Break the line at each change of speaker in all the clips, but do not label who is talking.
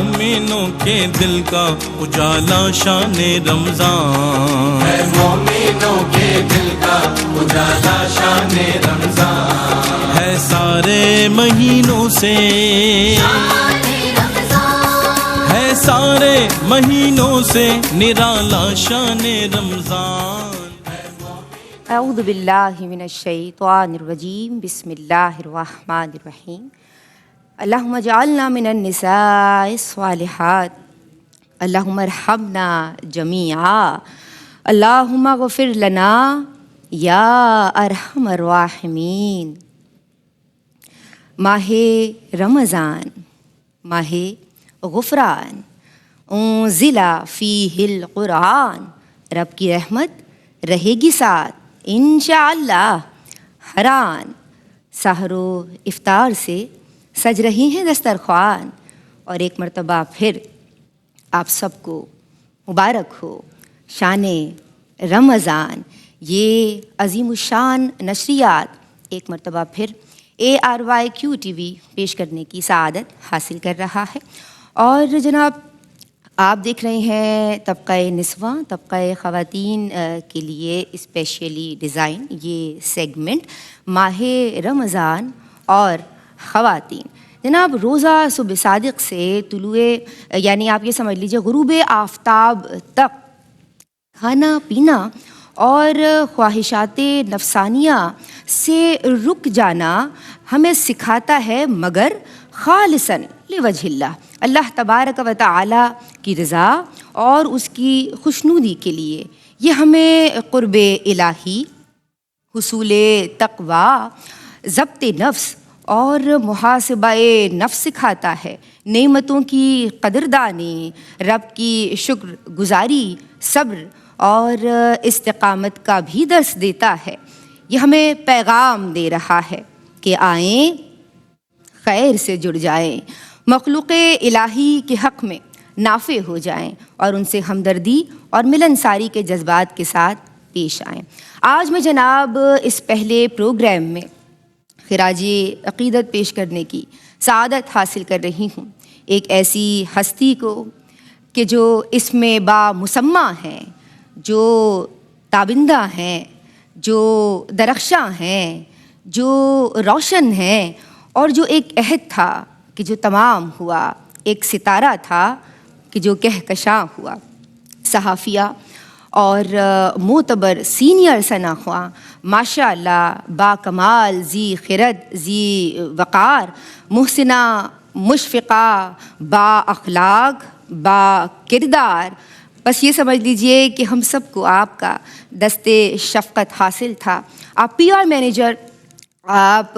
مومنوں کے دل کا اجالا شان رمضان،
ہے مومنوں کے دل کا اجالا شان رمضان،
ہے سارے مہینوں سے، ہے سارے مہینوں سے نرالا شان رمضان۔
اعوذ باللہ من الشیطان الرجیم، بسم اللہ الرحمن الرحیم۔ اللہم اجعلنا من النساء الصالحات، اللہم ارحمنا جمیعا، اللہم اغفر لنا یا ارحم الراحمین۔ ماہ رمضان، ماہ غفران، انزل فیہ القرآن، رب کی رحمت رہے گی ساتھ انشاءاللہ۔ حران سحر و افطار سے سج رہی ہیں دسترخوان، اور ایک مرتبہ پھر آپ سب کو مبارک ہو شان رمضان۔ یہ عظیم الشان نشریات ایک مرتبہ پھر ARYQ TV پیش کرنے کی سعادت حاصل کر رہا ہے، اور جناب آپ دیکھ رہے ہیں طبقہ نسواں، طبقہ خواتین کے لیے اسپیشلی ڈیزائن یہ سیگمنٹ ماہ رمضان اور خواتین۔ جناب روزہ صبح صادق سے طلوع یعنی آپ یہ سمجھ لیجیے غروب آفتاب تک کھانا پینا اور خواہشات نفسانیہ سے رک جانا ہمیں سکھاتا ہے، مگر خالصاً لوجہ اللہ، اللہ تبارک و تعالی کی رضا اور اس کی خوشنودی کے لیے۔ یہ ہمیں قرب الہی، حصول تقوی، ضبط نفس اور محاسبہ نفس سکھاتا ہے، نعمتوں کی قدردانی، رب کی شکر گزاری، صبر اور استقامت کا بھی درس دیتا ہے۔ یہ ہمیں پیغام دے رہا ہے کہ آئیں خیر سے جڑ جائیں، مخلوق الہی کے حق میں نافع ہو جائیں اور ان سے ہمدردی اور ملنساری کے جذبات کے ساتھ پیش آئیں۔ آج میں جناب اس پہلے پروگرام میں خراج عقیدت پیش کرنے کی سعادت حاصل کر رہی ہوں ایک ایسی ہستی کو کہ جو اس میں با مسمہ ہیں، جو تابندہ ہیں، جو درخشاں ہیں، جو روشن ہیں، اور جو ایک عہد تھا کہ جو تمام ہوا، ایک ستارہ تھا کہ جو کہکشاں ہوا۔ صحافیہ اور معتبر سینئر ثنا خواں ماشاء اللہ با کمال، ذی خرد، ذی وقار، محسنہ، مشفقہ، با اخلاق، با کردار۔ بس یہ سمجھ لیجئے کہ ہم سب کو آپ کا دست شفقت حاصل تھا۔ آپ PR مینیجر، آپ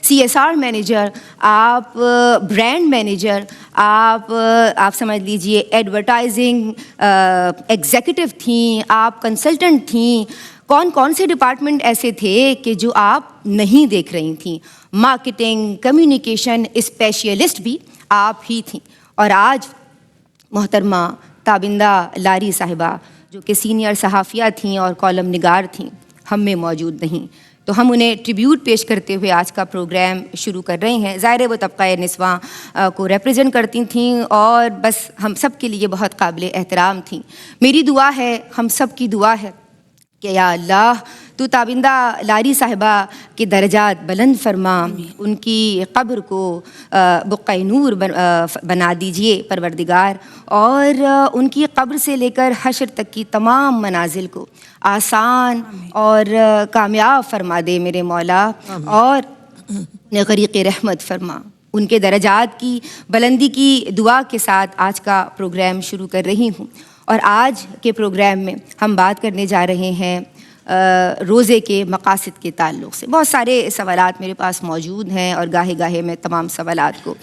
CSR مینیجر، آپ برانڈ مینیجر، آپ سمجھ لیجئے ایڈورٹائزنگ ایگزیکٹو تھیں، آپ کنسلٹنٹ تھیں، کون سے ڈپارٹمنٹ ایسے تھے کہ جو آپ نہیں دیکھ رہی تھیں، مارکیٹنگ، کمیونیکیشن اسپیشلسٹ بھی آپ ہی تھیں۔ اور آج محترمہ تابندہ لاری صاحبہ جو کہ سینئر صحافیہ تھیں اور کالم نگار تھیں، ہم میں موجود نہیں، تو ہم انہیں ٹریبیوٹ پیش کرتے ہوئے آج کا پروگرام شروع کر رہے ہیں۔ ظاہر ہے وہ طبقہ نسواں کو ریپرزینٹ کرتی تھیں اور بس ہم سب کے لیے بہت قابل احترام تھیں۔ میری دعا ہے، ہم سب کی دعا ہے کہ یا اللہ تو تابندہ لاری صاحبہ کے درجات بلند فرما، ان کی قبر کو بقعہ نور بنا دیجئے پروردگار، اور ان کی قبر سے لے کر حشر تک کی تمام منازل کو آسان اور کامیاب فرما دے میرے مولا، اور انہیں غریق رحمت فرما۔ ان کے درجات کی بلندی کی دعا کے ساتھ آج کا پروگرام شروع کر رہی ہوں، اور آج کے پروگرام میں ہم بات کرنے جا رہے ہیں روزے کے مقاصد کے تعلق سے۔ بہت سارے سوالات میرے پاس موجود ہیں اور گاہے گاہے میں تمام سوالات کو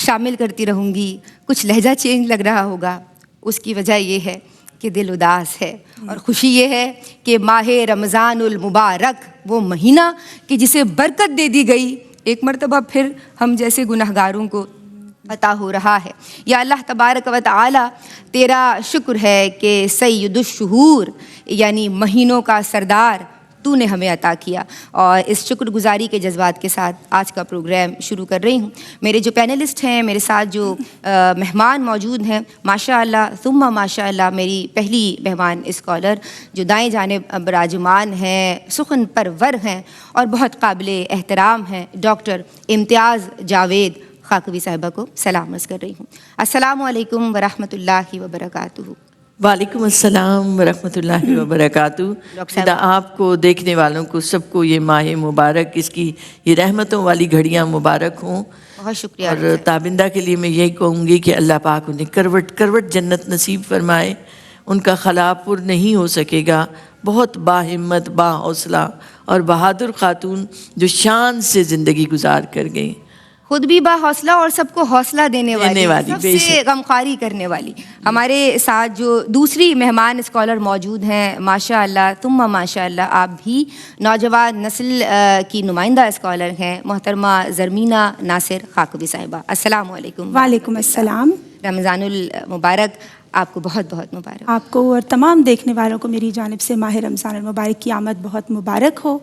شامل کرتی رہوں گی۔ کچھ لہجہ چینج لگ رہا ہوگا، اس کی وجہ یہ ہے کہ دل اداس ہے، اور خوشی یہ ہے کہ ماہ رمضان المبارک، وہ مہینہ کہ جسے برکت دے دی گئی، ایک مرتبہ پھر ہم جیسے گنہگاروں کو عطا ہو رہا ہے۔ یا اللہ تبارک و تعالی تیرا شکر ہے کہ سید الشہور یعنی مہینوں کا سردار تو نے ہمیں عطا کیا، اور اس شکر گزاری کے جذبات کے ساتھ آج کا پروگرام شروع کر رہی ہوں۔ میرے جو پینلسٹ ہیں، میرے ساتھ جو مہمان موجود ہیں، ماشاء اللہ ثم ماشاء اللہ، میری پہلی مہمان اسکالر جو دائیں جانب براجمان ہیں، سخن پرور ہیں اور بہت قابل احترام ہیں، ڈاکٹر امتیاز جاوید خاکوی صاحبہ کو سلام عرض کر رہی ہوں۔ السلام علیکم ورحمۃ اللہ وبرکاتہ۔
وعلیکم السلام ورحمۃ اللہ وبرکاتہ۔ خدا آپ کو، دیکھنے والوں کو، سب کو یہ ماہ مبارک، اس کی یہ رحمتوں والی گھڑیاں مبارک ہوں۔
بہت شکریہ۔
اور تابندہ کے لیے میں یہی کہوں گی کہ اللہ پاک انہیں کروٹ کروٹ جنت نصیب فرمائے۔ ان کا خلا پر نہیں ہو سکے گا۔ بہت باہمت، با حوصلہ اور بہادر خاتون جو شان سے زندگی گزار کر گئیں،
خود بھی با حوصلہ اور سب کو حوصلہ دینے والی، سب
بے
سے غمخواری کرنے والی۔ ہمارے ساتھ جو دوسری مہمان اسکالر موجود ہیں، ماشاء اللہ ثم ماشاء اللہ، آپ بھی نوجوان نسل کی نمائندہ اسکالر ہیں، محترمہ زرمینہ ناصر خاکوی صاحبہ۔ السلام علیکم۔
وعلیکم السلام۔
رمضان المبارک آپ کو بہت بہت مبارک۔
آپ کو اور تمام دیکھنے والوں کو میری جانب سے ماہ رمضان المبارک کی آمد بہت مبارک ہو،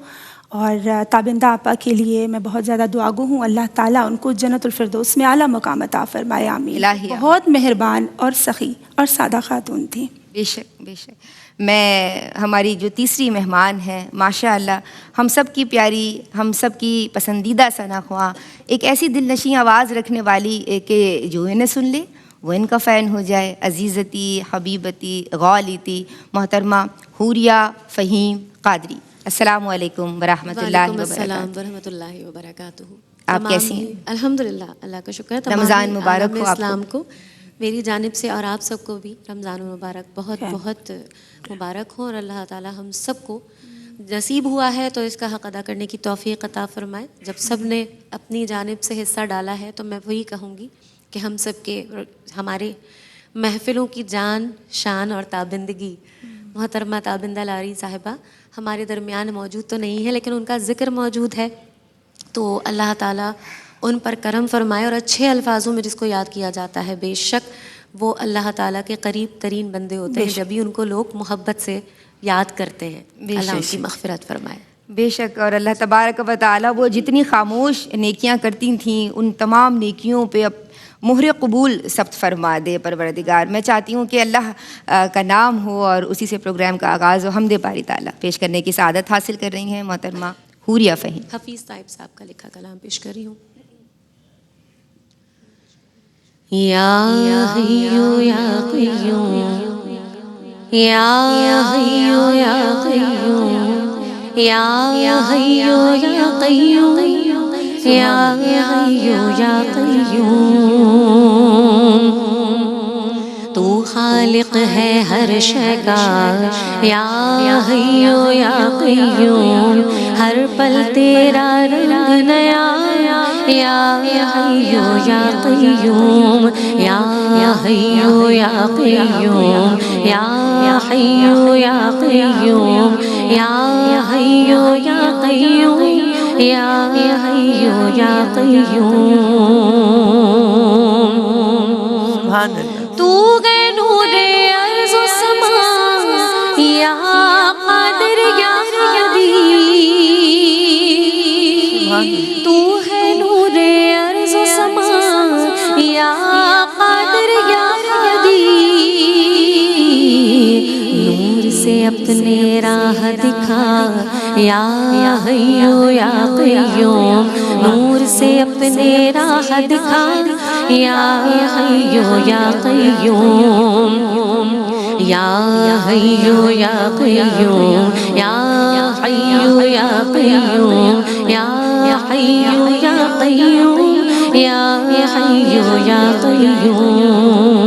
اور تابندہ آپا کے لیے میں بہت زیادہ دعاگو ہوں، اللہ تعالیٰ ان کو جنت الفردوس میں اعلیٰ مقام عطا فرمائے، آمین۔
الہی
بہت مہربان اور سخی اور سادہ خاتون تھیں۔
بے شک بے شک۔ میں ہماری جو تیسری مہمان ہیں، ماشاء اللہ ہم سب کی پیاری، ہم سب کی پسندیدہ ثنا خواں، ایک ایسی دل نشیں آواز رکھنے والی کہ جو انہیں سن لے وہ ان کا فین ہو جائے، عزیزتی، حبیبتی، غالیتی، محترمہ حوریہ فہیم قادری۔ السلام علیکم ورحمۃ اللہ
وعلیکم السلام
وبرکاتہ۔
ورحمۃ اللہ وبرکاتہ۔
آپ کیسی ہیں؟
الحمدللہ، اللہ کا شکر ہے۔ تمام
رمضان مبارک
عالم
ہو آپ
اسلام کو میری جانب سے اور آپ سب کو بھی رمضان مبارک بہت بہت مبارک ہو، اور اللہ تعالی ہم سب کو نصیب ہوا ہے تو اس کا حق ادا کرنے کی توفیق عطا فرمائے۔ جب سب نے اپنی جانب سے حصہ ڈالا ہے تو میں وہی کہوں گی کہ ہم سب کے، ہمارے محفلوں کی جان، شان اور تابندگی محترمہ تابندہ لاری صاحبہ ہمارے درمیان موجود تو نہیں ہے، لیکن ان کا ذکر موجود ہے، تو اللہ تعالیٰ ان پر کرم فرمائے، اور اچھے الفاظوں میں جس کو یاد کیا جاتا ہے بے شک وہ اللہ تعالیٰ کے قریب ترین بندے ہوتے ہیں جبھی ان کو لوگ محبت سے یاد کرتے ہیں۔ اللہ ان کی مغفرت فرمائے۔
بے شک، اور اللہ تبارک و تعالیٰ وہ جتنی خاموش نیکیاں کرتی تھیں ان تمام نیکیوں پہ مہر قبول ثبت فرما دے پروردگار۔ میں چاہتی ہوں کہ اللہ کا نام ہو اور اسی سے پروگرام کا آغاز ہو۔ حمد باری تعالیٰ پیش کرنے کی سعادت حاصل کر رہی ہیں محترمہ حوریہ فہیم۔
حفیظ صاحب صاحب کا لکھا کلام پیش کر رہی ہوں۔ یا حیو یا قیوم، یا حیو یا قیوم، یا حیو یا قیوم، یا حیو یا قیوم، تو خالق ہے ہر شے کا، یا حیو یا قیوم، ہر پل تیرا رنگ نیا، یا حیو یا قیوم، یا حیو یا قیوم، یا حیو یا قیوم، یا حیو یا قیوم، یا حیو یا قیوم۔
سبحان اللہ۔
تو گئے نور ارض و سما، یا قادر یا ہادی، تو ہے نور ارض و سما، یا قادر یا ہادی، نور سے اپنے راہ دکھا، یا حیو یا قیوم، نور سے اپنے راہ دکھا، یا حیو یا قیوم، یا حیو یا قیوم، یا حیو یا قیوم، یا حیو یا قیوم، یا حیو یا قیوم۔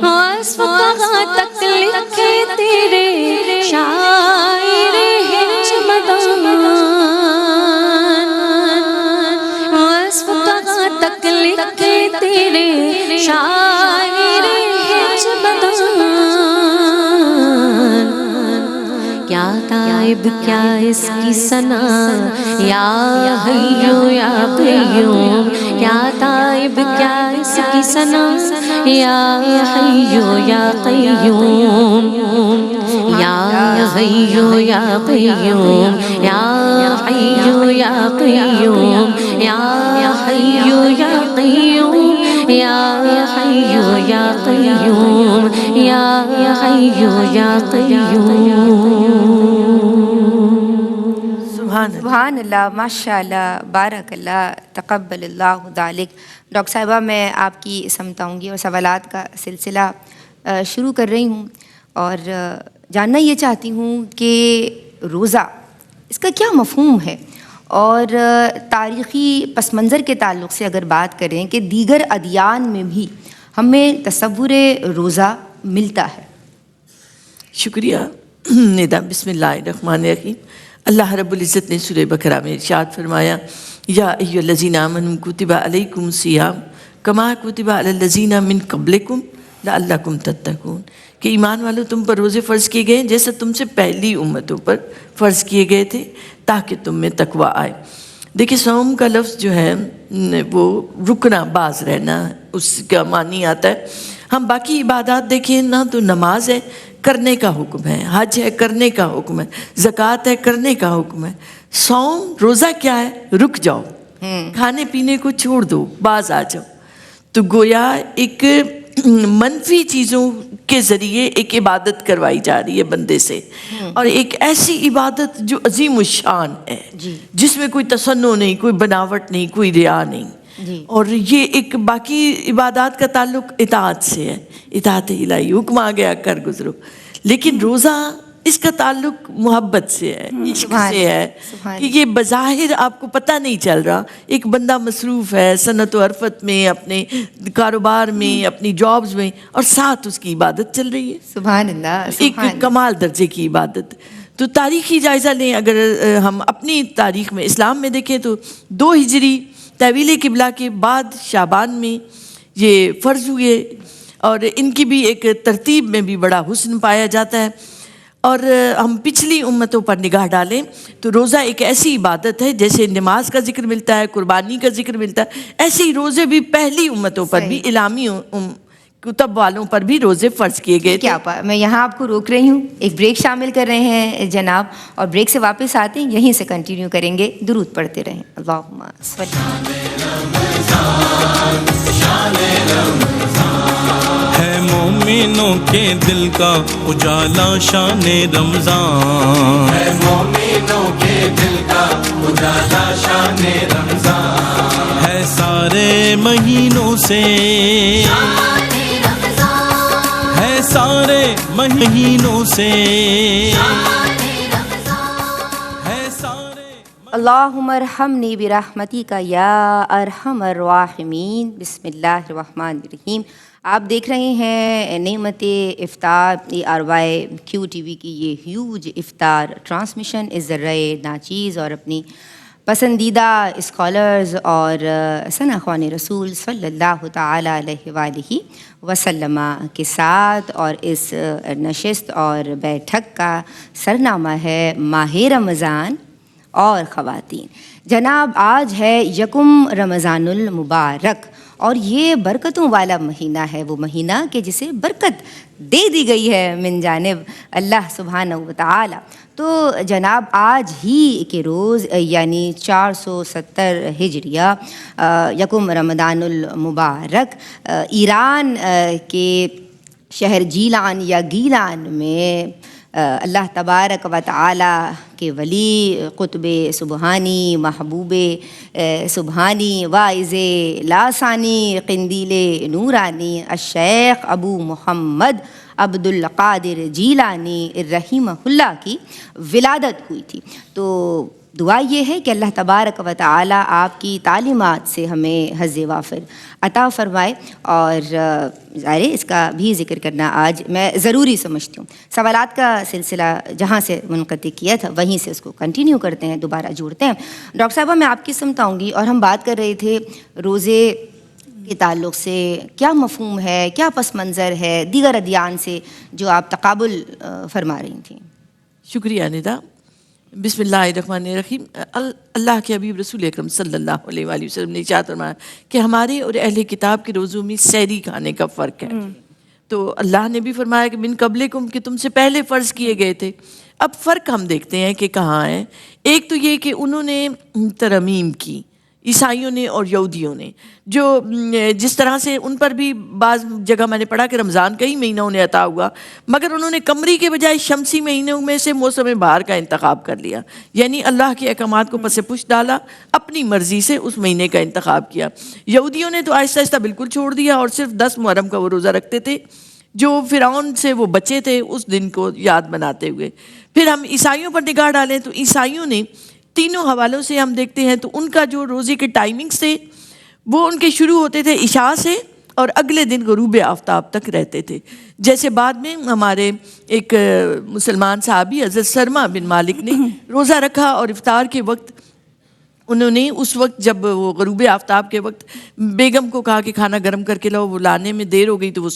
وصف کہاں تک لکھے تیرے شاعر ہج مدان، وصف کہاں تک لکھے تیرے شاعر ہج مدان، کیا تائب کیا اس کی ثنا، یا حیو یا قیوم، کیا تائب کیا اس کی ثنا، یا حیو یا قیوم، یا حیو یا قیوم یا حیو یا قیوم یا حیو یا قیوم یا حیو یا قیوم یا حیو یا قیوم.
سبحان اللہ، ماشاء اللہ، بارک اللہ، تقبل اللہ ذالک. ڈاکٹر صاحبہ میں آپ کی سمجھاؤں گی اور سوالات کا سلسلہ شروع کر رہی ہوں، اور جاننا یہ چاہتی ہوں کہ روزہ اس کا کیا مفہوم ہے، اور تاریخی پس منظر کے تعلق سے اگر بات کریں کہ دیگر ادیان میں بھی ہمیں تصور روزہ ملتا ہے.
شکریہ ندا. بسم اللہ الرحمن الرحیم. اللہ رب العزت نے سورہ بقرہ میں ارشاد فرمایا یا ایھا الذین آمنوا کتب علیکم الصیام کما کتب علی الذین من قبلکم لعلکم تتقون، کہ ایمان والو تم پر روزے فرض کیے گئے جیسا تم سے پہلی امتوں پر فرض کیے گئے تھے تاکہ تم میں تقوی آئے. دیکھیں صوم کا لفظ جو ہے وہ رکنا، باز رہنا، اس کا معنی آتا ہے. ہم باقی عبادات دیکھیں نا تو نماز ہے، کرنے کا حکم ہے، حج ہے، کرنے کا حکم ہے، زکوٰۃ ہے، کرنے کا حکم ہے. صوم روزہ کیا ہے؟ رک جاؤ، کھانے پینے کو چھوڑ دو، باز آ جاؤ. تو گویا ایک منفی چیزوں کے ذریعے ایک عبادت کروائی جا رہی ہے بندے سے، اور ایک ایسی عبادت جو عظیم الشان ہے، جس میں کوئی تصنع نہیں، کوئی بناوٹ نہیں، کوئی ریا نہیں. اور یہ ایک باقی عبادات کا تعلق اطاعت سے ہے، اطاعت الہی، حکم آ گیا کر گزرو. لیکن روزہ اس کا تعلق محبت سے ہے، عشق سے ہے، کہ یہ بظاہر آپ کو پتہ نہیں چل رہا، ایک بندہ مصروف ہے صنعت و حرفت میں، اپنے کاروبار میں، اپنی جابز میں، اور ساتھ اس کی عبادت چل رہی ہے.
سبحان اللہ،
ایک کمال درجے کی عبادت. تو تاریخی جائزہ لیں، اگر ہم اپنی تاریخ میں اسلام میں دیکھیں تو 2 ہجری تحویل قبلہ کے بعد شعبان میں یہ فرض ہوئے، اور ان کی بھی ایک ترتیب میں بھی بڑا حسن پایا جاتا ہے. اور ہم پچھلی امتوں پر نگاہ ڈالیں تو روزہ ایک ایسی عبادت ہے جیسے نماز کا ذکر ملتا ہے، قربانی کا ذکر ملتا ہے، ایسے ہی روزے بھی پہلی امتوں پر بھی، الہامی کتب والوں پر بھی روزے فرض کیے گئے تھے.
میں یہاں آپ کو روک رہی ہوں، ایک بریک شامل کر رہے ہیں جناب، اور بریک سے واپس آتے ہیں، یہیں سے کنٹینیو کریں گے. درود پڑھتے رہیں. اللہم صلی.
ہے مومنوں کے دل کا اجالا شان رمضان،
ہے مومنوں کے دل کا اجالا شان رمضان،
ہے سارے مہینوں سے، ہے سارے مہینوں سے، ہے سارے.
اللہم ارحمنی برحمتک یا ارحم الراحمین. بسم اللہ الرحمن الرحیم. آپ دیکھ رہے ہیں نعمت افطار، ARY QTV کی یہ ہیوج افطار ٹرانسمیشن اس ذرائع ناچیز، اور اپنی پسندیدہ اسکالرز اور ثناء رسول صلی اللہ تعالی علیہ وآلہ وسلم کے ساتھ. اور اس نشست اور بیٹھک کا سرنامہ ہے ماہ رمضان اور خواتین. جناب آج ہے 1 رمضان المبارک، اور یہ برکتوں والا مہینہ ہے، وہ مہینہ کہ جسے برکت دے دی گئی ہے من جانب اللہ سبحانہ و تعالی. تو جناب آج ہی کے روز یعنی 470 ہجریہ 1 رمضان المبارک ایران کے شہر جیلان یا گیلان میں اللہ تبارک و تعالی کے ولی قطب سبحانی، محبوب سبحانی، واعظ لاسانی، قندیل نورانی الشیخ ابو محمد عبد القادر جیلانی رحمہ اللہ کی ولادت ہوئی تھی. تو دعا یہ ہے کہ اللہ تبارک و تعالی آپ کی تعلیمات سے ہمیں حظ وافر عطا فرمائے. اور ظاہر اس کا بھی ذکر کرنا آج میں ضروری سمجھتی ہوں. سوالات کا سلسلہ جہاں سے منقطع کیا تھا وہیں سے اس کو کنٹینیو کرتے ہیں، دوبارہ جوڑتے ہیں. ڈاکٹر صاحبہ میں آپ کی سمت آؤں گی، اور ہم بات کر رہے تھے روزے کے تعلق سے کیا مفہوم ہے، کیا پس منظر ہے دیگر ادیان سے جو آپ تقابل فرما رہی تھیں.
شکریہ ندا. بسم اللہ الرحمن الرحیم. اللہ کے حبیب رسول اکرم صلی اللہ علیہ وآلہ وسلم نے ارشاد فرمایا کہ ہمارے اور اہل کتاب کے روزوں میں سحری کھانے کا فرق ہے. تو اللہ نے بھی فرمایا کہ من قبلکم کہ تم سے پہلے فرض کیے گئے تھے. اب فرق ہم دیکھتے ہیں کہ کہاں ہے. ایک تو یہ کہ انہوں نے ترمیم کی, عیسائیوں نے اور یہودیوں نے, جو جس طرح سے ان پر بھی بعض جگہ میں نے پڑھا کہ رمضان کا ہی مہینہ انہیں عطا ہوا, مگر انہوں نے قمری کے بجائے شمسی مہینوں میں سے موسم بہار کا انتخاب کر لیا, یعنی اللہ کے احکامات کو پس پش ڈالا, اپنی مرضی سے اس مہینے کا انتخاب کیا. یہودیوں نے تو آہستہ آہستہ بالکل چھوڑ دیا اور صرف 10 محرم کا وہ روزہ رکھتے تھے, جو فرعون سے وہ بچے تھے اس دن کو یاد بناتے ہوئے. پھر ہم عیسائیوں پر نگاہ ڈالیں تو عیسائیوں نے تینوں حوالوں سے ہم دیکھتے ہیں تو ان کا جو روزے کے ٹائمنگز تھے وہ ان کے شروع ہوتے تھے عشاء سے اور اگلے دن غروب آفتاب تک رہتے تھے. جیسے بعد میں ہمارے ایک مسلمان صحابی حضرت سرما بن مالک نے روزہ رکھا اور افطار کے وقت انہوں نے اس وقت جب وہ غروب آفتاب کے وقت بیگم کو کہا کہ کھانا گرم کر کے لاؤ, وہ لانے میں دیر ہو گئی تو وہ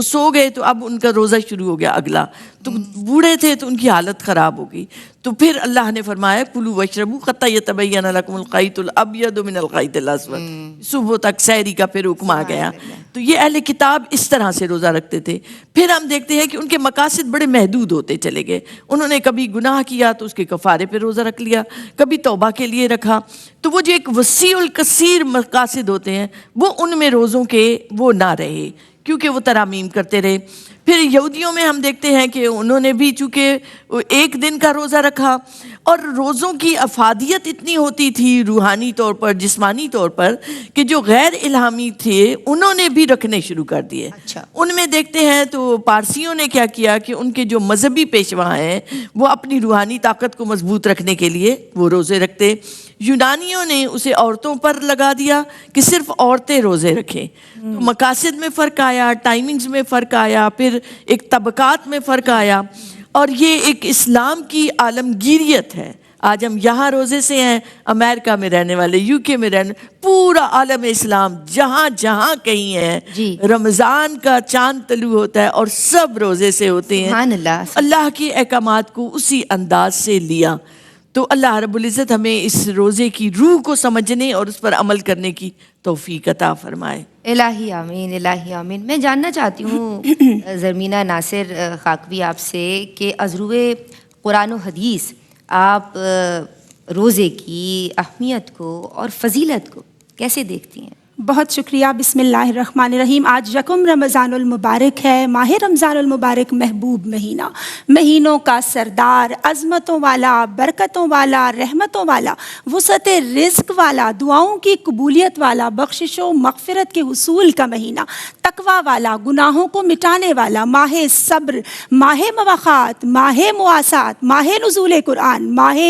سو گئے تو اب ان کا روزہ شروع ہو گیا اگلا. تو بوڑھے تھے تو ان کی حالت خراب ہو گئی. تو پھر اللہ نے فرمایا کلوا واشربوا حتی یتبین لکم الخیط الابیض من الخیط الاسود, صبح تک سحری کا پھر حکم آ گیا. تو یہ اہل کتاب اس طرح سے روزہ رکھتے تھے. پھر ہم دیکھتے ہیں کہ ان کے مقاصد بڑے محدود ہوتے چلے گئے. انہوں نے کبھی گناہ کیا تو اس کے کفارے پہ روزہ رکھ لیا, کبھی توبہ کے لیے رکھا. تو وہ جو ایک وسیع الکثیر مقاصد ہوتے ہیں وہ ان میں روزوں کے وہ نہ رہے, کیونکہ وہ ترامیم کرتے رہے. پھر یہودیوں میں ہم دیکھتے ہیں کہ انہوں نے بھی چونکہ ایک دن کا روزہ رکھا, اور روزوں کی افادیت اتنی ہوتی تھی روحانی طور پر, جسمانی طور پر, کہ جو غیر الہامی تھے انہوں نے بھی رکھنے شروع کر دیے. ان میں دیکھتے ہیں تو پارسیوں نے کیا کیا کہ ان کے جو مذہبی پیشوا ہیں وہ اپنی روحانی طاقت کو مضبوط رکھنے کے لیے وہ روزے رکھتے. یونانیوں نے اسے عورتوں پر لگا دیا کہ صرف عورتیں روزے رکھیں. تو مقاصد میں فرق آیا, ٹائمنگز میں فرق آیا, پھر ایک طبقات میں فرق آیا, اور یہ ایک اسلام کی عالمگیریت ہے. آج ہم یہاں روزے سے ہیں, امریکہ میں رہنے والے, یو کے میں رہنے, پورا عالم اسلام جہاں جہاں کہیں ہے رمضان کا چاند طلوع ہوتا ہے اور سب روزے سے ہوتے ہیں. اللہ کے احکامات کو اسی انداز سے لیا. تو اللہ رب العزت ہمیں اس روزے کی روح کو سمجھنے اور اس پر عمل کرنے کی توفیق عطا فرمائے.
الہی آمین, الہی آمین. میں جاننا چاہتی ہوں زرمینہ ناصر خاکوی آپ سے کہ از روئے قرآن و حدیث آپ روزے کی اہمیت کو اور فضیلت کو کیسے دیکھتی ہیں؟
بہت شکریہ. بسم اللہ الرحمن الرحیم. آج یکم رمضان المبارک ہے. ماہ رمضان المبارک محبوب مہینہ, مہینوں کا سردار, عظمتوں والا, برکتوں والا, رحمتوں والا, وسعت رزق والا, دعاؤں کی قبولیت والا, بخشش و مغفرت کے حصول کا مہینہ, تقوی والا, گناہوں کو مٹانے والا, ماہ صبر, ماہ مواخات, ماہ مواسات, ماہ نزول قرآن, ماہ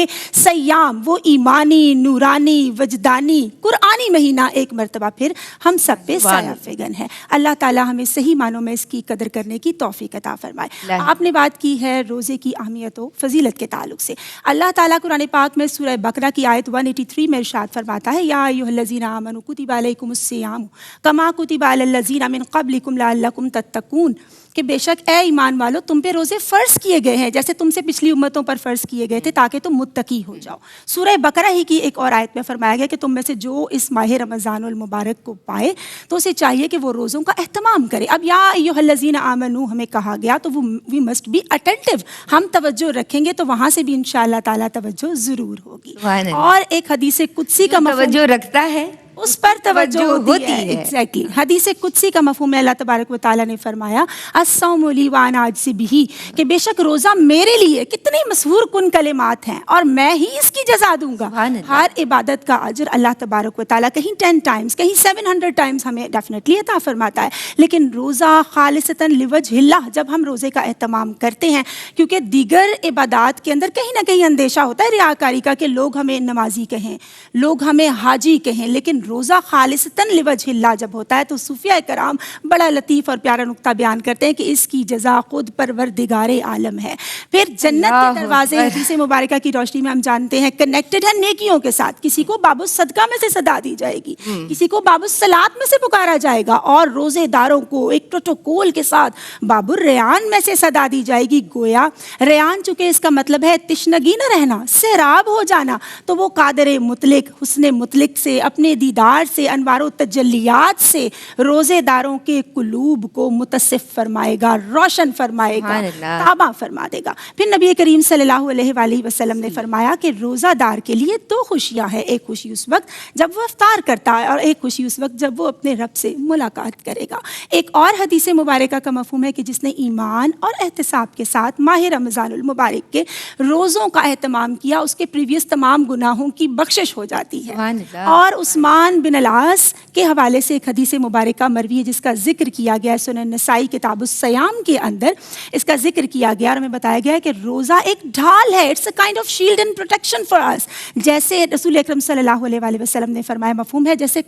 سیام, وہ ایمانی, نورانی, وجدانی, قرآنی مہینہ ایک مرتبہ پھر ہم سب پہ سایہ فگن ہے. اللہ تعالیٰ ہمیں صحیح معنوں میں اس کی قدر کرنے کی توفیق عطا فرمائے. آپ نے بات کی ہے روزے کی اہمیت و فضیلت کے تعلق سے. اللہ تعالیٰ قرآن پاک میں سورہ بقرہ کی آیت 183 میں ارشاد فرماتا ہے یا ایھا الذین آمنوا کتب علیکم الصیام کما کتب علی الذین من قبلکم لعلکم تتقون, کہ بے شک اے ایمان والو تم پہ روزے فرض کیے گئے ہیں جیسے تم سے پچھلی امتوں پر فرض کیے گئے تھے تاکہ تم متقی ہو جاؤ. سورہ بقرہ ہی کی ایک اور آیت میں فرمایا گیا کہ تم میں سے جو اس ماہ رمضان المبارک کو پائے تو اسے چاہیے کہ وہ روزوں کا اہتمام کرے. اب یا ایھا الذین آمنوا ہمیں کہا گیا تو وہ وی مسٹ بی اٹینٹو, ہم توجہ رکھیں گے تو وہاں سے بھی انشاءاللہ تعالیٰ توجہ ضرور ہوگی. اور ایک حدیث قدسی کا
توجہ رکھتا ہے
اس پر توجہ ہوتی ہے. ایگزیکٹلی حدیث قدسی کا مفہوم ہے. اللہ تبارک و تعالیٰ نے فرمایا الصوم لی وانا اجزی بہ, کہ بے شک روزہ میرے لیے, کتنے مسحور کن کلمات ہیں, اور میں ہی اس کی جزا دوں گا. ہر عبادت کا اجر اللہ تبارک و تعالیٰ کہیں 10 ٹائمز کہیں 700 ٹائمز ہمیں ڈیفینیٹلی عطا فرماتا ہے. لیکن روزہ خالصتاً لوجہ اللہ, جب ہم روزے کا اہتمام کرتے ہیں, کیونکہ دیگر عبادات کے اندر کہیں نہ کہیں اندیشہ ہوتا ہے ریاکاری کا کہ لوگ ہمیں نمازی کہیں, لوگ ہمیں حاجی کہیں, لیکن روزہ خالصتاً لوجہ اللہ جب ہوتا ہے تو صوفیہ کرام بڑا لطیف اور پیارا نقطہ بیان کرتے ہیں کہ اس کی جزا خود پروردگار عالم ہے. پھر جنت کے دروازے حدیث مبارکہ کی روشنی میں ہم جانتے ہیں کنیکٹڈ ہیں نیکیوں کے ساتھ. کسی کو باب الصدقہ میں سے صدا دی جائے گی, کسی کو باب الصلاۃ میں سے پکارا جائے گا, اور روزے داروں کو ایک پروٹوکول کے ساتھ باب الریان میں سے صدا دی جائے گی. گویا ریان چونکہ اس کا مطلب ہے تشنگی نہ رہنا, سیراب ہو جانا, تو وہ قادر مطلق حسن مطلق سے اپنے دیدار دیدار سے، انوار و تجلیات سے روزے داروں کے قلوب کو متصف فرمائے گا، روشن فرمائے گا،
سبحان اللہ۔
تابع فرما دے گا۔ پھر نبی کریم صلی اللہ علیہ وآلہ وسلم نے فرمایا کہ روزہ دار کے لیے دو خوشیاں ہیں، ایک خوشی اس وقت جب وہ افطار کرتا ہے اور ایک خوشی اس وقت جب وہ اپنے رب سے ملاقات کرے گا۔ ایک اور حدیث مبارکہ کا مفہوم ہے کہ جس نے ایمان اور احتساب کے ساتھ ماہ رمضان المبارک کے روزوں کا اہتمام کیا، اس کے پریویس تمام گناہوں کی بخشش ہو جاتی ہے۔
سبحان اللہ۔
اور عثمان بن العاص کے حوالے سے ایک حدیث مبارکہ مروی ہے جس کا ذکر کیا گیا ہے سنن نسائی کتاب الصیام کے اندر، اس کا ذکر کیا گیا اور ہمیں بتایا گیا ہے کہ روزہ ایک ڈھال ہے، it's a kind of shield and protection for us. جیسے رسول اکرم صلی اللہ علیہ وآلہ وسلم نے فرمایا، مفہوم ہے جیسے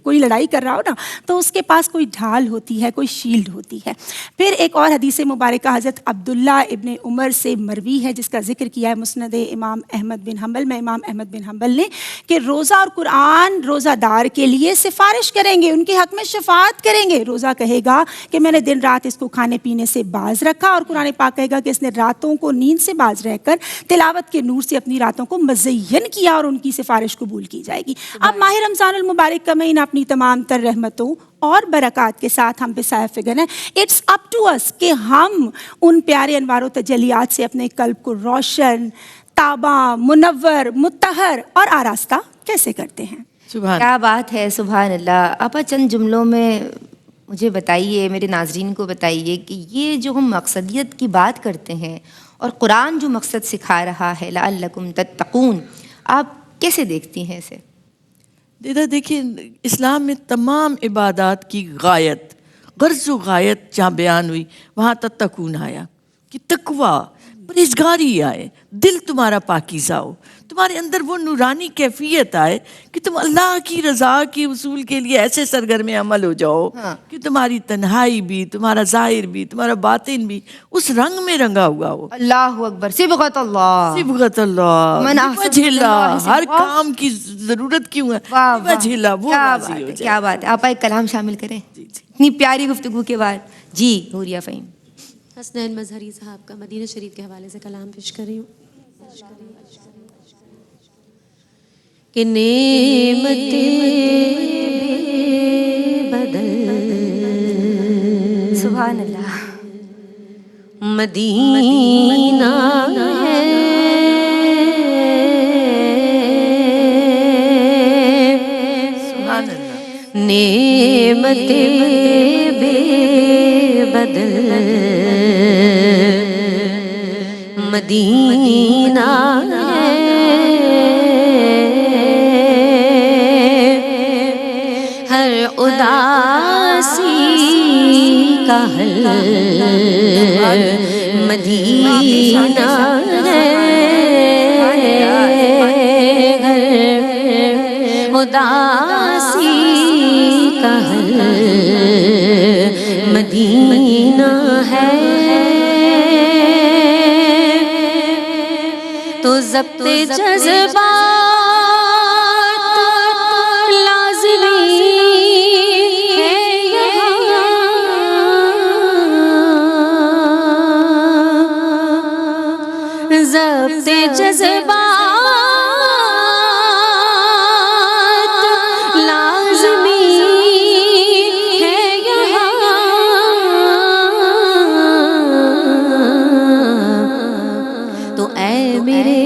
کوئی لڑائی کر رہا ہو نا تو اس کے پاس کوئی ڈھال ہوتی ہے، کوئی شیلڈ ہوتی ہے۔ پھر ایک اور حدیث مبارکہ حضرت عبداللہ ابن عمر سے مروی ہے جس کا ذکر کیا ہے مسند امام احمد بن حنبل میں، امام احمد بن حنبل نے، کہ روزہ اور قرآن روزہ دار کے لیے سفارش کریں گے، ان کے حق میں شفاعت کریں گے۔ روزہ کہے گا کہ میں نے دن رات اس کو کھانے پینے سے باز رکھا، اور قرآن پاک کہے گا کہ اس نے راتوں کو نیند سے باز رہ کر تلاوت کے نور سے اپنی راتوں کو مزین کیا، اور ان کی سفارش قبول کی جائے گی۔ اب ماہ رمضان المبارک کا مہینہ اپنی تمام تر رحمتوں اور برکات کے ساتھ ہم پہ سایہ فگن ہے۔ اٹس اپ ٹو اس کہ ہم ان پیارے انوار و تجلیات سے اپنے قلب کو روشن، تابع، منور، مطہر اور آراستہ کیسے کرتے ہیں۔
سبحان
کیا بات ہے، سبحان اللہ۔ آپا چند جملوں میں مجھے بتائیے، میرے ناظرین کو بتائیے کہ یہ جو ہم مقصدیت کی بات کرتے ہیں اور قرآن جو مقصد سکھا رہا ہے لعلکم تتقون، آپ کیسے دیکھتی ہیں اسے؟
دیکھیں، اسلام میں تمام عبادات کی غایت، غرض و غایت جہاں بیان ہوئی وہاں تتقون آیا کہ تقوی، پرہیزگاری آئے، دل تمہارا پاکیزہ ہو، تمہارے اندر وہ نورانی کیفیت آئے کہ تم اللہ کی رضا کے اصول کے لیے ایسے سرگرم عمل ہو جاؤ کہ تمہاری تنہائی بھی، تمہارا ظاہر بھی، تمہارا باطن بھی اس رنگ میں رنگا ہوا ہو۔
اللہ اکبر، صبغت اللہ،
صبغت اللہ،
من احسن
وجہ اللہ،
اللہ،
ہر کام کی ضرورت کیوں ہے،
واہ واہ،
وجہ اللہ، وہ
کیا
راضی
بات
ہو
ہے،
جائے۔
کیا بات ہے۔ آپ ایک کلام شامل کریں اتنی پیاری گفتگو کے بعد۔ جی حوریہ فہیم۔
حسنین مظہری صاحب کا مدینہ شریف کے حوالے سے کلام پیش کر رہی ہوں کہ نعمتیں بدل،
سبحان اللہ،
مدینہ ہے
سبحان اللہ۔
نعمتیں بے بدل، مدینہ ہے ہر اداسی کا حل، مدینہ ہے ہر اداسی کا حل، مدینہ ہے تو ضبط جذبات لازمی ہے یہاں، ضبط جذبات لازمی ہے یہاں، تو اے میرے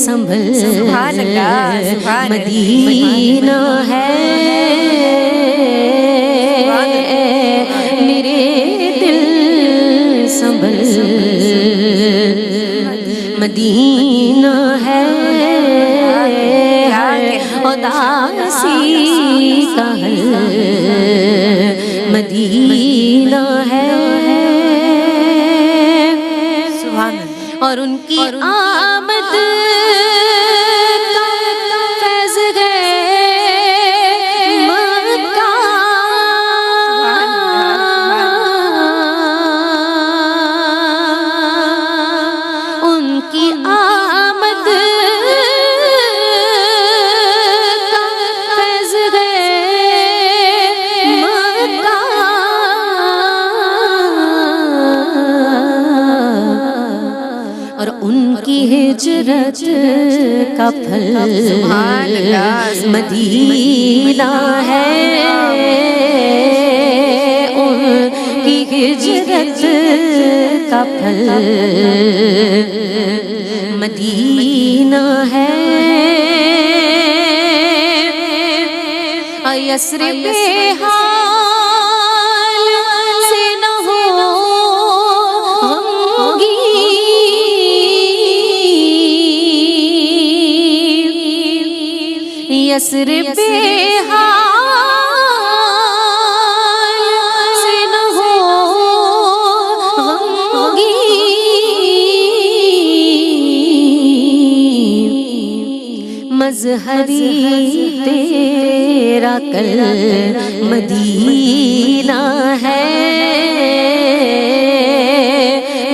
سنبھل،
سبحان اللہ، سبحان اللہ،
مدینہ ہے میرے دل سنبھل، مدینہ ہے اداسی کا حل، مدینہ ہے
سبحان اللہ۔
اور ان کی آمد کا فیض ہے مکہ، ان کی آمد کا فیض ہے مکہ، اور ان کی ہجرت کا پھل
سبحان اللہ،
مدینہ ہے، ان کی ہجرت کا پھل مدینہ ہے، یثرب حال سے نہ ہو غمگین، یثرب حال سے نہ ہو غمگین، مظہری تیرا کل مدینہ ہے،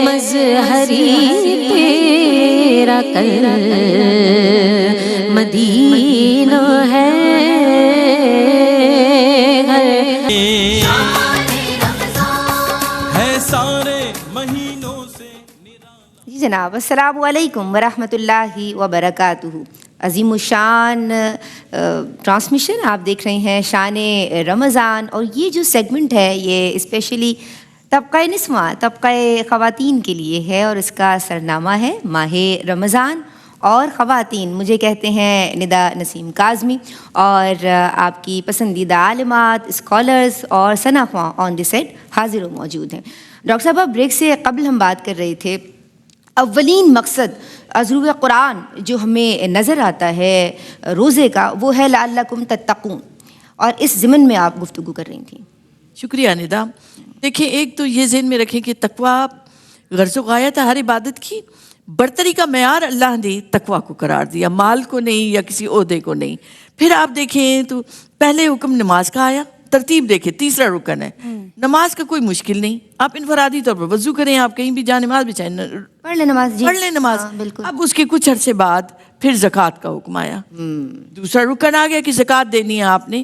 مظہری تیرا کل مدینہ ہے،
ہے سارے مہینوں سے
جی جناب، السلام علیکم ورحمۃ اللہ وبرکاتہ۔ عظیم الشان ٹرانسمیشن آپ دیکھ رہے ہیں، شان رمضان، اور یہ جو سیگمنٹ ہے یہ اسپیشلی طبقہ نسواں، طبقہ خواتین کے لیے ہے، اور اس کا سرنامہ ہے ماہ رمضان اور خواتین۔ مجھے کہتے ہیں ندا نسیم کاظمی، اور آپ کی پسندیدہ عالمات، اسکالرز اور ثنا خواں آن دی سیٹ حاضر و موجود ہیں۔ ڈاکٹر صاحب، بریک سے قبل ہم بات کر رہے تھے، اولین مقصد عضروِ قرآن جو ہمیں نظر آتا ہے روزے کا، وہ ہے لعلکم تتقون، اور اس ضمن میں آپ گفتگو کر رہی تھیں۔
شکریہ ندا۔ دیکھیں، ایک تو یہ ذہن میں رکھیں کہ تقویٰ غرض و غایت ہے ہر عبادت کی۔ برتری کا معیار اللہ نے تقویٰ کو قرار دیا، مال کو نہیں یا کسی عہدے کو نہیں۔ پھر آپ دیکھیں تو پہلے حکم نماز کا آیا، ترتیب دیکھیں، تیسرا رکن ہے نماز کا، کوئی مشکل نہیں، آپ انفرادی طور پر وضو کریں، آپ کہیں بھی جائیں نماز بچائیں،
پڑھ لیں نماز، جی
پڑھ لیں نماز۔
بالکل۔
اب اس کے کچھ عرصے بعد پھر زکوٰۃ کا حکم آیا، دوسرا رکن آ گیا کہ زکوٰۃ دینی ہے، آپ نے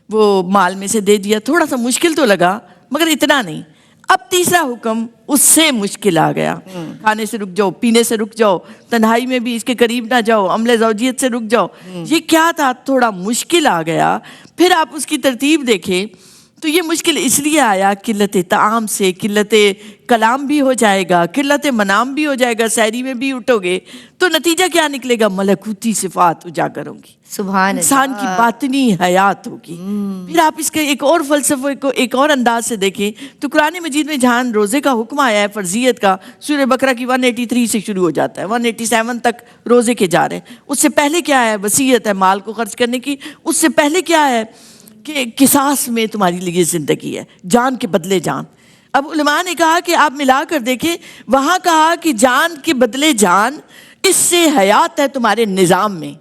وہ مال میں سے دے دیا۔ تھوڑا سا مشکل تو لگا مگر اتنا نہیں۔ اب تیسرا حکم اس سے مشکل آ گیا، کھانے سے رک جاؤ، پینے سے رک جاؤ، تنہائی میں بھی اس کے قریب نہ جاؤ، عمل زوجیت سے رک جاؤ۔ یہ کیا تھا؟ تھوڑا مشکل آ گیا۔ پھر آپ اس کی ترتیب دیکھیں تو یہ مشکل اس لیے آیا، قلت طعام سے قلت کلام بھی ہو جائے گا، قلت منام بھی ہو جائے گا، سحری میں بھی اٹھو گے تو نتیجہ کیا نکلے گا؟ ملکوتی صفات اجاگر ہوں گی،
سبحان
انسان کی باطنی حیات ہوگی۔ پھر آپ اس کے ایک اور فلسفے کو ایک اور انداز سے دیکھیں تو قرآن مجید میں جہاں روزے کا حکم آیا ہے فرضیت کا، سورہ بقرہ کی 183 سے شروع ہو جاتا ہے، 187 تک روزے کے جا رہے ہیں۔ اس سے پہلے کیا ہے؟ وصیت ہے مال کو خرچ کرنے کی۔ اس سے پہلے کیا ہے کہ قصاص میں تمہاری لیے زندگی ہے، جان کے بدلے جان۔ اب علماء نے کہا کہ آپ ملا کر دیکھیں، وہاں کہا کہ جان کے بدلے جان، اس سے حیات ہے تمہارے نظام میں،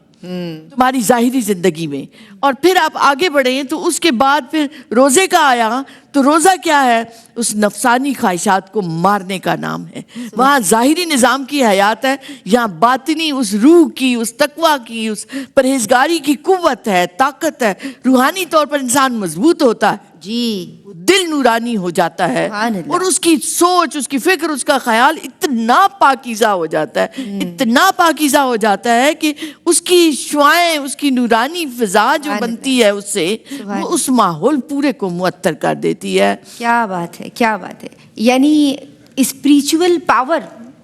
تمہاری ظاہری زندگی میں۔ اور پھر آپ آگے بڑھیں تو اس کے بعد پھر روزے کا آیا تو روزہ کیا ہے؟ اس نفسانی خواہشات کو مارنے کا نام ہے۔ وہاں ظاہری نظام کی حیات ہے، یہاں باطنی اس روح کی، اس تقویٰ کی، اس پرہیزگاری کی قوت ہے، طاقت ہے۔ روحانی طور پر انسان مضبوط ہوتا ہے،
جی،
دل نورانی ہو جاتا ہے،
سبحان اللہ۔
اور اس کی سوچ، اس کی فکر، اس کا خیال اتنا پاکیزہ ہو جاتا ہے، اتنا پاکیزہ ہو جاتا ہے کہ اس کی شعائیں، اس کی نورانی فضا جو بنتی ہے اس سے، وہ اس ماحول پورے کو معطر کر دیتی ہے۔
کیا بات ہے، کیا بات ہے، یعنی spiritual power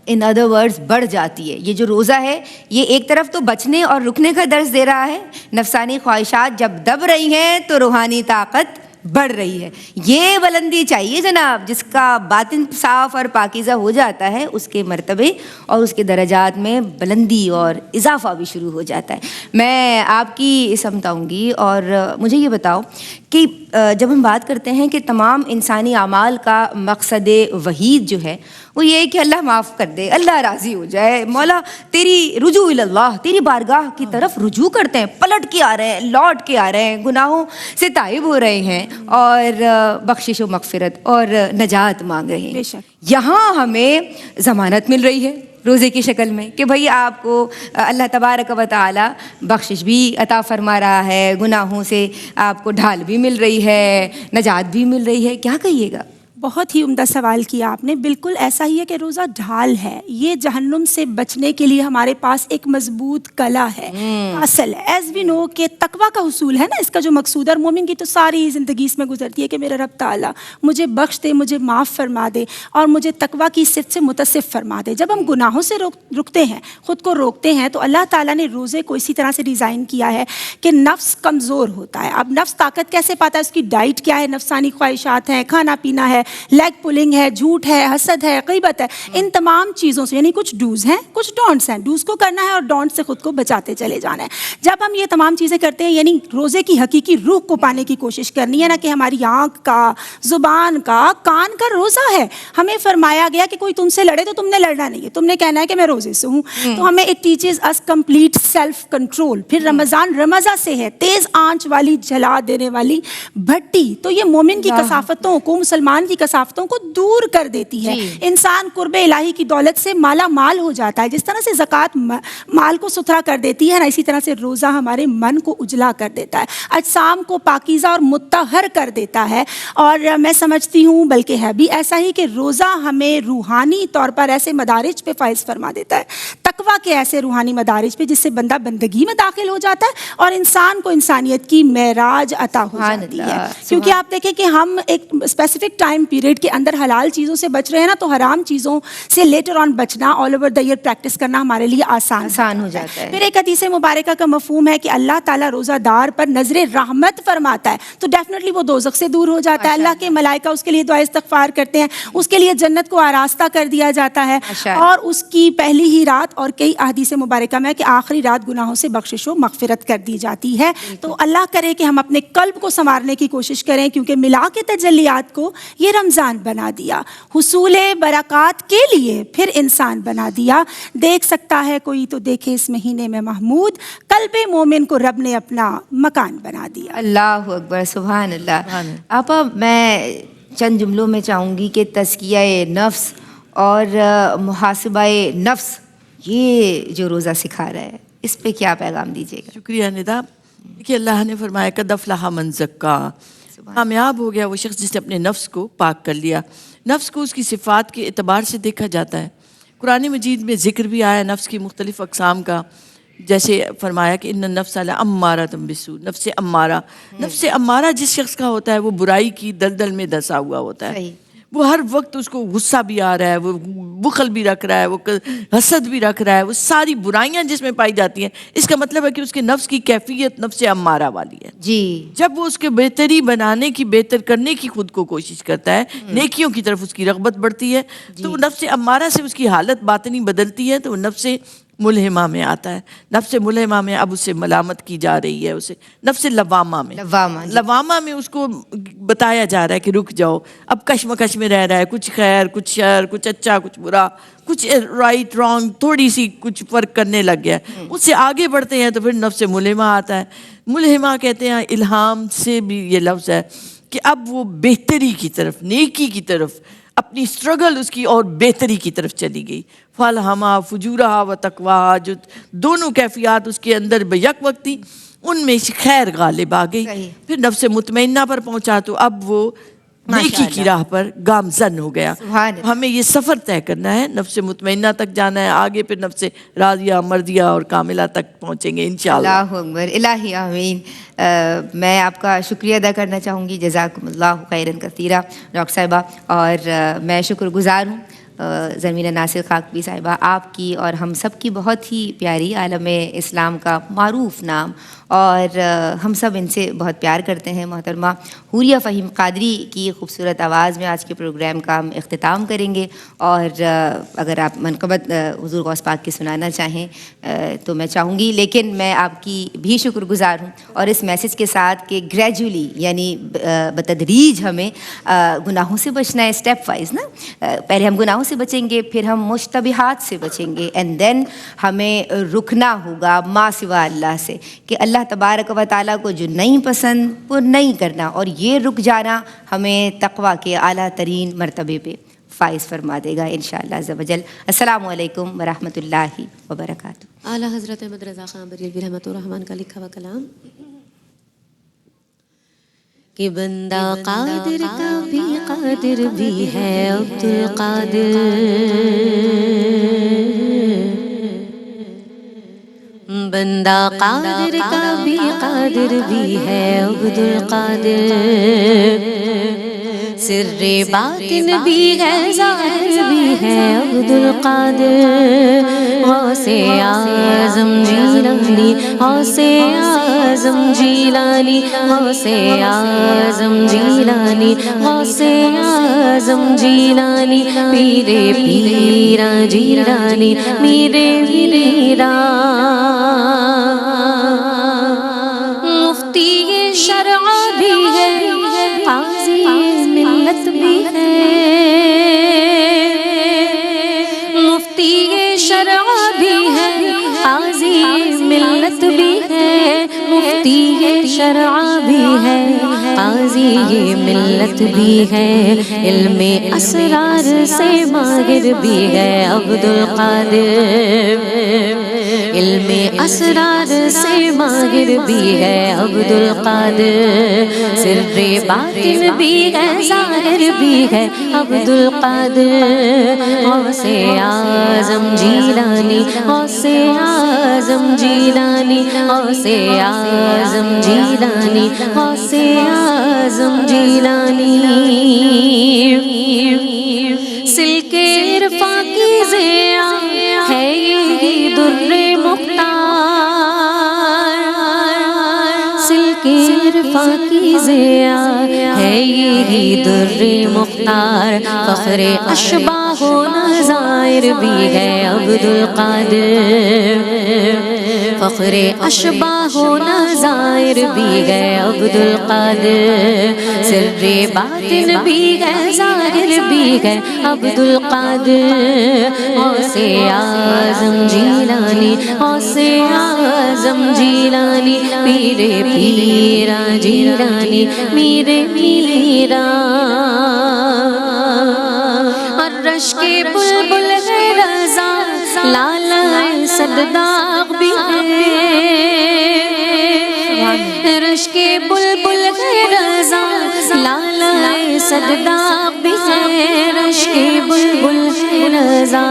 in other words بڑھ جاتی ہے۔ یہ جو روزہ ہے یہ ایک طرف تو بچنے اور رکنے کا درس دے رہا ہے، نفسانی خواہشات جب دب رہی ہیں تو روحانی طاقت بڑھ رہی ہے۔ یہ بلندی چاہیے جناب، جس کا باطن صاف اور پاکیزہ ہو جاتا ہے، اس کے مرتبے اور اس کے درجات میں بلندی اور اضافہ بھی شروع ہو جاتا ہے۔ میں آپ کی سمت آؤں گی، اور مجھے یہ بتاؤ کہ جب ہم بات کرتے ہیں کہ تمام انسانی اعمال کا مقصد وحید جو ہے وہ یہ ہے کہ اللہ معاف کر دے، اللہ راضی ہو جائے، مولا تیری رجوع اللہ، تیری بارگاہ کی طرف رجوع کرتے ہیں، پلٹ کے آ رہے ہیں، لوٹ کے آ رہے ہیں، گناہوں سے تائب ہو رہے ہیں اور بخشش و مغفرت اور نجات مانگ رہے ہیں۔
بے شک۔
یہاں ہمیں ضمانت مل رہی ہے روزے کی شکل میں کہ بھائی آپ کو اللہ تبارک و تعالی بخشش بھی عطا فرما رہا ہے، گناہوں سے آپ کو ڈھال بھی مل رہی ہے، نجات بھی مل رہی ہے۔ کیا کہیے گا؟
بہت ہی عمدہ سوال کیا آپ نے. بالکل ایسا ہی ہے کہ روزہ ڈھال ہے. یہ جہنم سے بچنے کے لیے ہمارے پاس ایک مضبوط کلا ہے, اصل ہے. ایز وی نو کہ تقویٰ کا حصول ہے نا اس کا جو مقصود ہے, اور مومن کی تو ساری زندگی اس میں گزرتی ہے کہ میرا رب تعالیٰ مجھے بخش دے, مجھے معاف فرما دے اور مجھے تقویٰ کی صفت سے متصف فرما دے. جب ہم گناہوں سے رکتے ہیں, خود کو روکتے ہیں, تو اللہ تعالیٰ نے روزے کو اسی طرح سے ڈیزائن کیا ہے کہ نفس کمزور ہوتا ہے. اب نفس طاقت کیسے پاتا ہے؟ اس کی ڈائٹ کیا ہے؟ نفسانی خواہشات ہیں, کھانا پینا ہے, لیگ پولنگ ہے, جھوٹ ہے, حسد ہے, غیبت ہے. ان تمام چیزوں سے, یعنی کچھ ڈوز ہیں کچھ ڈونٹس ہیں. ڈوز کو کرنا ہے اور ڈونٹ سے خود کو بچاتے چلے جانا ہے. جب ہم یہ تمام چیزیں کرتے ہیں, یعنی روزے کی حقیقی روح کو پانے کی کوشش کرنی ہے نا, کہ ہماری آنکھ کا, زبان کا, کان کا روزہ ہے. ہمیں فرمایا گیا کہ کوئی تم سے لڑے تو تم نے لڑنا نہیں ہے, تم نے کہنا ہے کہ میں روزے سے ہوں. تو ہمیں it teaches us complete self control. پھر رمضان رمضا سے ہے, تیز آنچ والی, جلا دینے والی بھٹی. تو یہ مومن کی کثافتوں کو, مسلمان کی کثافتوں کو دور کر دیتی ہے. انسان قرب الہی کی دولت سے مالا مال ہو جاتا ہے. جس طرح سے زکوٰۃ مال کو ستھرا کر دیتی ہے نا, اسی طرح سے روزہ ہمارے من کو اجلا کر دیتا ہے, اجسام کو پاکیزہ اور مطہر کر دیتا ہے. اور میں سمجھتی ہوں بلکہ ہے بھی ایسا ہی کہ روزہ ہمیں روحانی طور پر ایسے مدارج پہ فائز فرما دیتا ہے, تقویٰ کے ایسے روحانی مدارج پہ, جس سے بندہ بندگی میں داخل ہو جاتا ہے اور انسان کو انسانیت کی معراج عطا ہو جاتی ہے. کیونکہ آپ دیکھیں کہ ہم ایک اسپیسیفک ٹائم پیریڈ کے اندر حلال چیزوں سے بچ رہے ہیں نا, تو حرام چیزوں سے لیٹر آن بچنا, all over the year practice کرنا ہمارے لیے آسان ہو جاتا ہے. پھر ایک حدیث مبارکہ کا مفہوم ہے کہ اللہ تعالیٰ روزہ دار پر نظر رحمت فرماتا ہے, تو ڈیفینیٹلی وہ دوزخ سے دور ہو جاتا ہے. اللہ کے ملائکہ اس کے لیے دعا استغفار کرتے ہیں, اس کے لیے جنت کو آراستہ کر دیا جاتا ہے. اور اس کی پہلی ہی رات, اور کئی احادیث مبارکہ میں کہ آخری رات گناہوں سے بخشش و مغفرت کر دی جاتی ہے. تو اللہ کرے کہ ہم اپنے قلب کو سنوارنے کی کوشش کریں, کیونکہ ملا کے تجلیات کو یہ رمضان بنا دیا, حصول برکات کے لیے پھر انسان بنا دیا. دیکھ سکتا ہے کوئی تو دیکھے اس مہینے میں محمود, قلب مومن کو رب نے اپنا مکان بنا دیا.
اللہ اکبر, سبحان اللہ. آپا میں چند جملوں میں چاہوں گی کہ تزکیہ نفس اور محاسبہ نفس, یہ جو روزہ سکھا رہا ہے, اس پہ کیا پیغام دیجیے گا؟
شکریہ ندا. کہ اللہ نے فرمایا قد افلح من زکا, کامیاب ہو گیا وہ شخص جس نے اپنے نفس کو پاک کر لیا. نفس کو اس کی صفات کے اعتبار سے دیکھا جاتا ہے. قرآن مجید میں ذکر بھی آیا نفس کی مختلف اقسام کا, جیسے فرمایا کہ ان النفس لامارۃ بالسوء, نفس امارہ. نفس امارہ جس شخص کا ہوتا ہے وہ برائی کی دلدل میں دھسا ہوا ہوتا ہے. وہ ہر وقت اس کو غصہ بھی آ رہا ہے, وہ بخل بھی رکھ رہا ہے, وہ حسد بھی رکھ رہا ہے, وہ ساری برائیاں جس میں پائی جاتی ہیں. اس کا مطلب ہے کہ اس کے نفس کی کیفیت نفس امارہ والی ہے.
جی,
جب وہ اس کے بہتری بنانے کی, بہتر کرنے کی خود کو کوشش کرتا ہے, نیکیوں کی طرف اس کی رغبت بڑھتی ہے, تو وہ نفس امارہ سے اس کی حالت باطنی بدلتی ہے, تو وہ نفس ملہمہ میں آتا ہے. نفس ملہمہ میں اب اسے ملامت کی جا رہی ہے, اسے نفس لوامہ میں, لوامہ میں اس کو بتایا جا رہا ہے کہ رک جاؤ, اب کشمکش میں رہ رہا ہے, کچھ خیر کچھ شر, کچھ اچھا کچھ برا, کچھ رائٹ رانگ تھوڑی سی کچھ فرق کرنے لگ گیا. اس سے آگے بڑھتے ہیں تو پھر نفس ملہمہ آتا ہے. ملہمہ کہتے ہیں, الہام سے بھی یہ لفظ ہے کہ اب وہ بہتری کی طرف, نیکی کی طرف, اپنی اسٹرگل اس کی اور بہتری کی طرف چلی گئی. فالہما فجورہا و تقواہا, جو دونوں کیفیات اس کے اندر بیک وقت تھی, ان میں خیر غالب آ گئی. پھر نفس مطمئنہ پر پہنچا تو اب وہ نیکی کی راہ پر گامزن ہو گیا. ہمیں یہ سفر طے کرنا ہے, نفس مطمئنہ تک جانا ہے, آگے پھر نفس راضیہ مرضیہ اور کاملہ تک پہنچیں گے انشاءاللہ.
اللہ اکبر, الہی آمین. میں آپ کا شکریہ ادا کرنا چاہوں گی, جزاکم اللہ خیرا کثیرا ڈاکٹر صاحبہ. اور میں شکر گزار ہوں زمینہ ناصر خاکبی صاحبہ آپ کی, اور ہم سب کی بہت ہی پیاری, عالم اسلام کا معروف نام, اور ہم سب ان سے بہت پیار کرتے ہیں. محترمہ حوریہ فہیم قادری کی خوبصورت آواز میں آج کے پروگرام کا ہم اختتام کریں گے. اور اگر آپ منقبت حضور غوث پاک کی سنانا چاہیں تو میں چاہوں گی, لیکن میں آپ کی بھی شکر گزار ہوں, اور اس میسج کے ساتھ کہ گریجولی یعنی بتدریج ہمیں گناہوں سے بچنا ہے, اسٹیپ وائز نا. پہلے ہم گناہوں سے بچیں گے, پھر ہم مشتبہات سے بچیں گے, اینڈ دین ہمیں رکنا ہوگا ما سوا اللہ سے, کہ اللہ تبارک و تعالیٰ کو جو نہیں پسند وہ نہیں کرنا, اور یہ رک جانا ہمیں تقویٰ کے اعلیٰ ترین مرتبے پہ فائز فرما دے گا انشاءاللہ عز و جل. السلام علیکم ورحمۃ اللہ وبرکاتہ.
اعلیٰ حضرت احمد رضا خان بریلوی رحمۃ الرحمن کا لکھا ہوا کلام کہ بندہ قادر کا بھی قادر بھی ہے عبد القادر، بندہ قادر کا بھی قادر بھی ہے عبد القادر، سر باطن بھی ہے ظاہر بھی ہے عبد القادر، غوث اعظم جیلانی، غوث اعظم جیلانی، غوث اعظم جیلانی، غوث اعظم جیلانی، پیرے پیرا جیلانی، میرے پیرا، مفتی شرع بھی ہے، قاضی ملت بھی ہے، مفتی شرع بھی ہے، قاضی ملت بھی ہے، مفتی شرع بھی ہے، قاضی ملت بھی ہے، علم اسرار سے ماہر بھی ہے عبد القادر، علم اسرار سے ماہر بھی ہے عبد القادر، سر باطن بھی ہے ظاہر بھی ہے عبد القادر، غوث اعظم جیلانی، غوث اعظم جیلانی، غوث اعظم جیلانی، غوث اعظم جیلانی، سلک عرفاں کی ضیاء ہے یہی در مختار، سلک عرفاں کی ضیاء ہے یہی در مختار، فخر اشباح و نظائر بھی ہے عبد القادر، فخر اشباح و نظائر بھی ہے عبد القادر، سر باطن بھی ہے ظاہر بھی ہے عبد القادر، غوث اعظم جیلانی، غوث اعظم جیلانی، پیرے پیرا جیلانی، میرے پیرا، اور رش کے بلبل ہے رضا، لالا صداق بھی ہے، رش کے بلبل ہے رضا، لالا صداق بھی ہے، رش کے بلبل ہے رضا،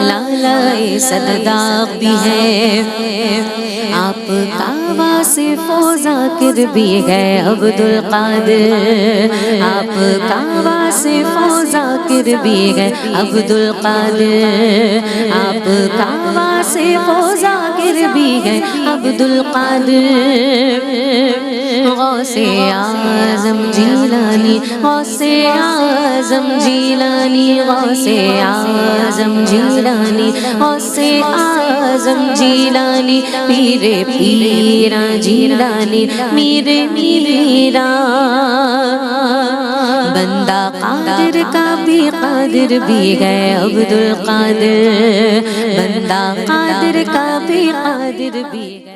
لالا صداق بھی ہے، آپ کا واصف و ذاکر بھی ہے عبد القادر، آپ کا واصف و ذاکر بھی ہے عبد القادر، آپ کا واصف و ذاکر بھی ہے عبد القادر، غوث اعظم جیلانی، غوث اعظم جیلانی، غوث اعظم جیلانی، غوث اعظم جیلانی، میرے پیرا جیلانی، میرے پیرا، بندہ قادر کا بھی قادر بھی ہے عبد القادر، بندہ قادر کا بھی قادر بھی ہے۔